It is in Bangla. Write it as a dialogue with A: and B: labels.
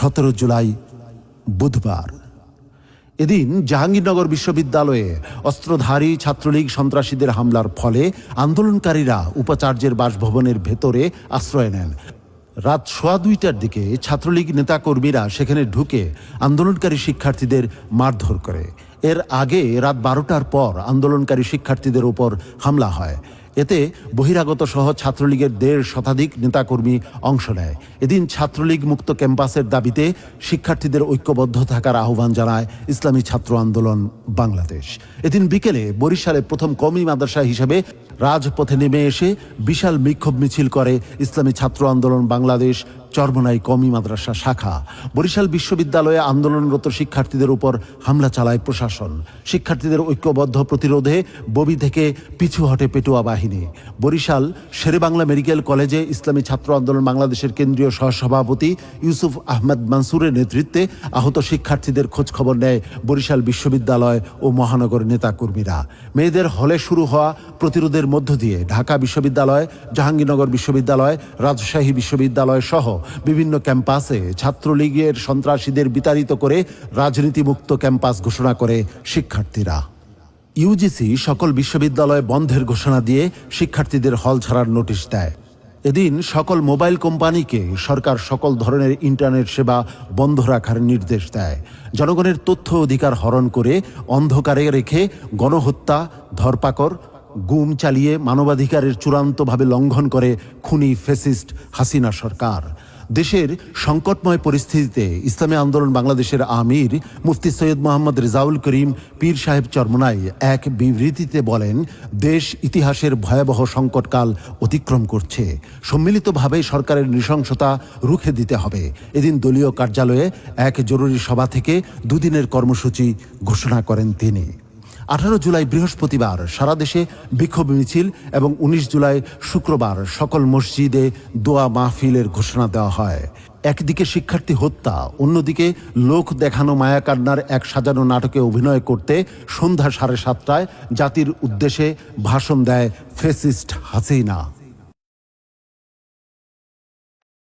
A: 17 জুলাই বুধবার। এদিন জাহাঙ্গীরনগর বিশ্ববিদ্যালয়ে অস্ত্রধারী ছাত্রলীগ সন্ত্রাসীদের হামলার ফলে আন্দোলনকারীরা উপাচার্যের বাসভবনের ভেতরে আশ্রয় নেন। রাত 2:15টার দিকে ছাত্রলীগ নেতাকর্মীরা সেখানে ঢুকে আন্দোলনকারী শিক্ষার্থীদের মারধর করে। এর আগে রাত 12টার পর আন্দোলনকারী শিক্ষার্থীদের উপর হামলা হয়। এতে বহিরাগত সহ ছাত্রলীগের 1.5 শতাধিক নেতাকর্মী অংশ নেয়। এদিন ছাত্রলীগ মুক্ত ক্যাম্পাসের দাবিতে শিক্ষার্থীদের ঐক্যবদ্ধ থাকার আহ্বান জানায় ইসলামী ছাত্র আন্দোলন বাংলাদেশ। এদিন বিকেলে বরিশালে প্রথম কওমি মাদ্রাসা হিসেবে রাজপথে নেমে এসে বিশাল বিক্ষোভ মিছিল করে ইসলামী ছাত্র আন্দোলন বাংলাদেশ চরমোনাই কওমি মাদ্রাসা শাখা। বরিশাল বিশ্ববিদ্যালয়ে আন্দোলনরত শিক্ষার্থীদের উপর হামলা চালায় প্রশাসন। শিক্ষার্থীদের ঐক্যবদ্ধ প্রতিরোধে ববি থেকে পিছু হটে পেটুয়া বাহিনী। বরিশাল শেরেবাংলা মেডিকেল কলেজে ইসলামী ছাত্র আন্দোলন বাংলাদেশের কেন্দ্রীয় সহসভাপতি ইউসুফ আহমেদ মানসুরের নেতৃত্বে আহত শিক্ষার্থীদের খোঁজ খবর নেয় বরিশাল বিশ্ববিদ্যালয় ও মহানগর নেতাকর্মীরা। মেয়েদের হলে শুরু হওয়া প্রতিরোধের মধ্য দিয়ে ঢাকা বিশ্ববিদ্যালয়, জাহাঙ্গীরনগর বিশ্ববিদ্যালয়, রাজশাহী বিশ্ববিদ্যালয় সহ বিভিন্ন ক্যাম্পাসে ছাত্রলীগের সন্ত্রাসীদের বিতাড়িত করে রাজনীতিমুক্ত ক্যাম্পাস ঘোষণা করে শিক্ষার্থীরা। ইউজিসি সকল বিশ্ববিদ্যালয় বন্ধের ঘোষণা দিয়ে শিক্ষার্থীদের হল ছাড়ার নোটিশ দেয়। এদিন সকল মোবাইল কোম্পানিকে সরকার সকল ধরনের ইন্টারনেট সেবা বন্ধ রাখার নির্দেশ দেয়। জনগণের তথ্য অধিকার হরণ করে অন্ধকারে রেখে গণহত্যা, ধরপাকড়, গুম চালিয়ে মানবাধিকারের চূড়ান্তভাবে লঙ্ঘন করে খুনি ফ্যাসিস্ট হাসিনা সরকার। দেশের সংকটময় পরিস্থিতিতে ইসলামী আন্দোলন বাংলাদেশের আমির মুফতি সৈয়দ মোহাম্মদ রেজাউল করিম পীর সাহেব চরমোনাই এক বিবৃতিতে বলেন, দেশ ইতিহাসের ভয়াবহ সংকটকাল অতিক্রম করছে। সম্মিলিতভাবে সরকারের নৃশংসতা রুখে দিতে হবে। এদিন দলীয় কার্যালয়ে এক জরুরি সভা থেকে 2 দিনের কর্মসূচি ঘোষণা করেন তিনি। 18 জুলাই বৃহস্পতিবার সারা দেশে বিক্ষোভ মিছিল এবং 19 জুলাই শুক্রবার সকল মসজিদে দোয়া মাহফিলের ঘোষণা দেওয়া হয়। একদিকে শিক্ষার্থী হত্যা, অন্যদিকে লোক দেখানো মায়াকান্নার এক সাজানো নাটকে অভিনয় করতে সন্ধ্যা 7:30টায় জাতির উদ্দেশ্যে ভাষণ দেয় ফ্যাসিস্ট হাসিনা।